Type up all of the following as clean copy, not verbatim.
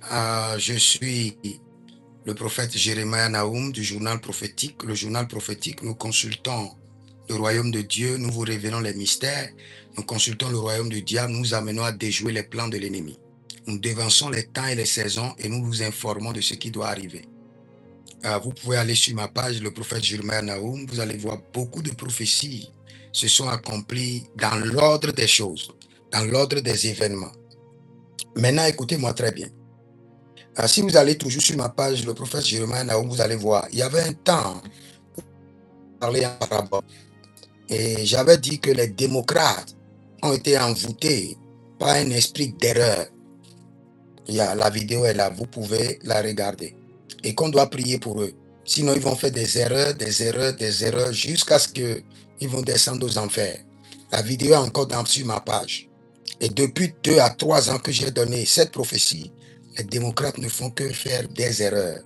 Je suis le prophète Jérémie Naoum du journal prophétique. Le journal prophétique, nous consultons le royaume de Dieu, nous vous révélons les mystères, nous consultons le royaume du diable, nous amenons à déjouer les plans de l'ennemi. Nous devançons les temps et les saisons et nous vous informons de ce qui doit arriver. Vous pouvez aller sur ma page, le prophète Jérémie Naoum, vous allez voir beaucoup de prophéties se sont accomplies dans l'ordre des choses, dans l'ordre des événements. Maintenant, écoutez-moi très bien. Si vous allez toujours sur ma page, le prophète Jérémie Naoum, vous allez voir, il y avait un temps où je parlais en parabole et j'avais dit que les démocrates ont été envoûtés par un esprit d'erreur. La vidéo est là, vous pouvez la regarder. Et qu'on doit prier pour eux. Sinon, ils vont faire des erreurs, jusqu'à ce qu'ils vont descendre aux enfers. La vidéo est encore sur ma page. Et depuis 2 à 3 ans que j'ai donné cette prophétie, les démocrates ne font que faire des erreurs.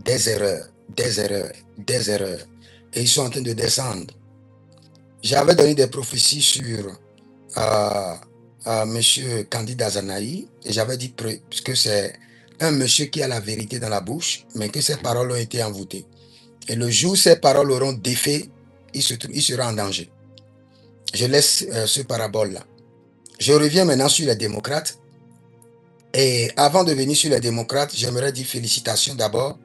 Et ils sont en train de descendre. J'avais donné des prophéties sur monsieur Candide Azanaï, et j'avais dit que c'est un monsieur qui a la vérité dans la bouche, mais que ses paroles ont été envoûtées. Et le jour où ces paroles auront défait, il sera en danger. Je laisse ce parabole-là. Je reviens maintenant sur les démocrates. Et avant de venir sur les démocrates, j'aimerais dire félicitations d'abord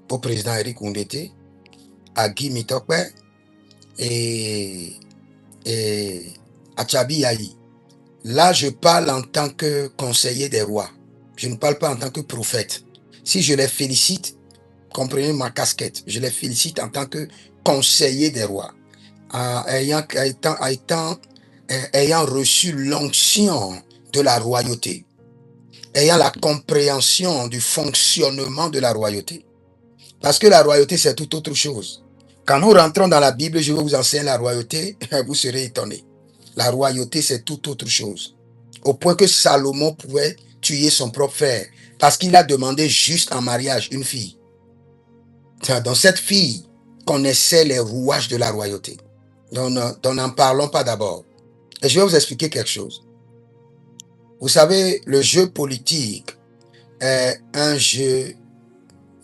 au président Eric Oundete, à Guy Mitokpe et à Tchabi Yahi. Là, je parle en tant que conseiller des rois. Je ne parle pas en tant que prophète. Si je les félicite, comprenez ma casquette, je les félicite en tant que conseiller des rois, ayant reçu l'onction de la royauté, ayant la compréhension du fonctionnement de la royauté. Parce que la royauté, c'est tout autre chose. Quand nous rentrons dans la Bible, je vais vous enseigner la royauté, vous serez étonnés. La royauté, c'est tout autre chose. Au point que Salomon pouvait tuer son propre frère parce qu'il a demandé juste en mariage une fille. Donc cette fille connaissait les rouages de la royauté. Donc n'en parlons pas d'abord. Et je vais vous expliquer quelque chose. Vous savez, le jeu politique est un jeu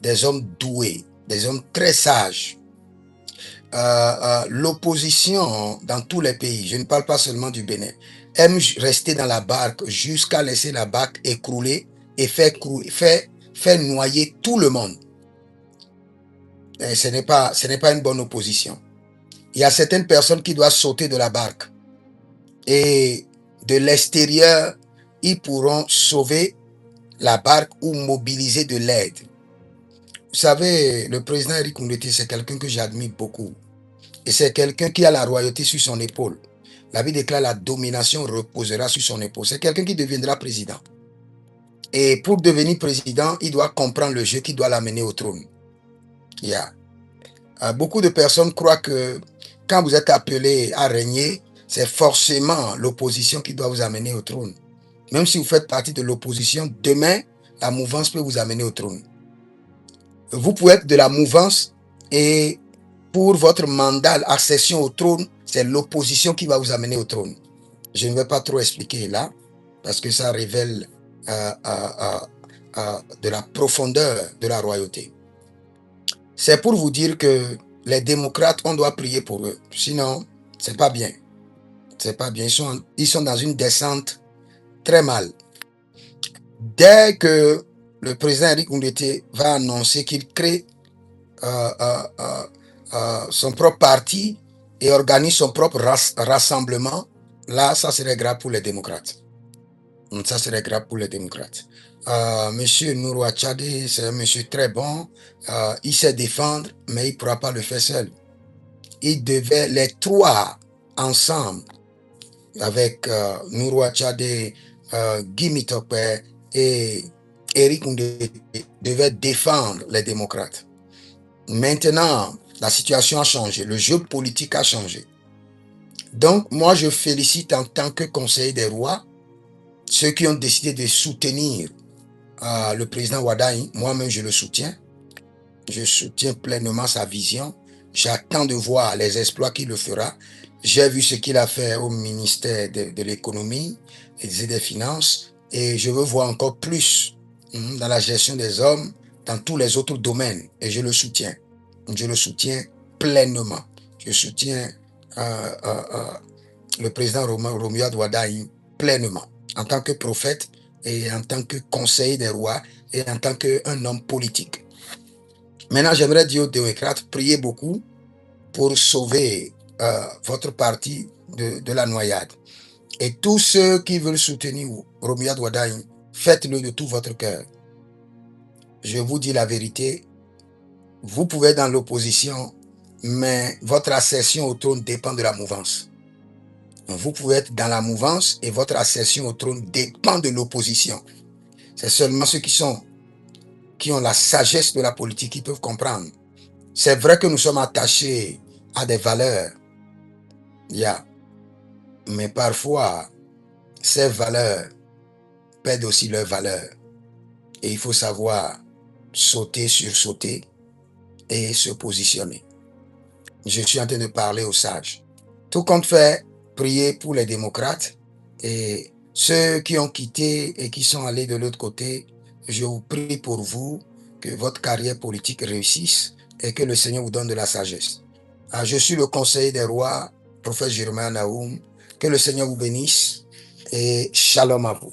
des hommes doués, des hommes très sages. L'opposition dans tous les pays, je ne parle pas seulement du Bénin, aime rester dans la barque jusqu'à laisser la barque écrouler et faire noyer tout le monde. Et ce n'est pas une bonne opposition. Il y a certaines personnes qui doivent sauter de la barque. Et de l'extérieur, ils pourront sauver la barque ou mobiliser de l'aide. Vous savez, le président Eric Oundete, c'est quelqu'un que j'admire beaucoup. Et c'est quelqu'un qui a la royauté sur son épaule. La Bible déclare la domination reposera sur son épaule. C'est quelqu'un qui deviendra président. Et pour devenir président, il doit comprendre le jeu qui doit l'amener au trône. Beaucoup de personnes croient que quand vous êtes appelé à régner, c'est forcément l'opposition qui doit vous amener au trône. Même si vous faites partie de l'opposition, demain, la mouvance peut vous amener au trône. Vous pouvez être de la mouvance et pour votre mandat, l'accession au trône, c'est l'opposition qui va vous amener au trône. Je ne vais pas trop expliquer là, parce que ça révèle de la profondeur de la royauté. C'est pour vous dire que les démocrates, on doit prier pour eux. Sinon, c'est pas bien. C'est pas bien. Ils sont dans une descente très mal. Dès que le président Eric Oundete va annoncer qu'il crée son propre parti et organise son propre rassemblement, là, ça serait grave pour les démocrates. Ça serait grave pour les démocrates. Monsieur Nouro Tchadé, c'est un monsieur très bon. Il sait défendre, mais il ne pourra pas le faire seul. Il devait, les trois ensemble, avec Nouro Tchadé, Guy Mitokpe et Eric Oundete, devaient défendre les démocrates. Maintenant, la situation a changé. Le jeu politique a changé. Donc, moi, je félicite en tant que conseiller des rois ceux qui ont décidé de soutenir le président Wadaï. Moi-même, je le soutiens. Je soutiens pleinement sa vision. J'attends de voir les exploits qu'il le fera. J'ai vu ce qu'il a fait au ministère de l'économie et des finances. Et je veux voir encore plus dans la gestion des hommes, dans tous les autres domaines. Et je le soutiens. Je le soutiens pleinement. Je soutiens le président Romuald Wadaï pleinement, en tant que prophète et en tant que conseiller des rois et en tant qu'un homme politique. Maintenant, j'aimerais dire aux démocrates, priez beaucoup pour sauver votre parti de la noyade. Et tous ceux qui veulent soutenir Romuald Wadaï, faites-le de tout votre cœur. Je vous dis la vérité, vous pouvez être dans l'opposition, mais votre accession au trône dépend de la mouvance. Vous pouvez être dans la mouvance et votre accession au trône dépend de l'opposition. C'est seulement ceux qui ont la sagesse de la politique qui peuvent comprendre. C'est vrai que nous sommes attachés à des valeurs, mais parfois, ces valeurs perdent aussi leur valeur. Et il faut savoir sauter, sursauter et se positionner. Je suis en train de parler aux sages. Tout compte fait, priez pour les démocrates et ceux qui ont quitté et qui sont allés de l'autre côté. Je vous prie pour vous que votre carrière politique réussisse et que le Seigneur vous donne de la sagesse. Je suis le conseiller des rois, prophète Jeremiah Nahum. Que le Seigneur vous bénisse et shalom à vous.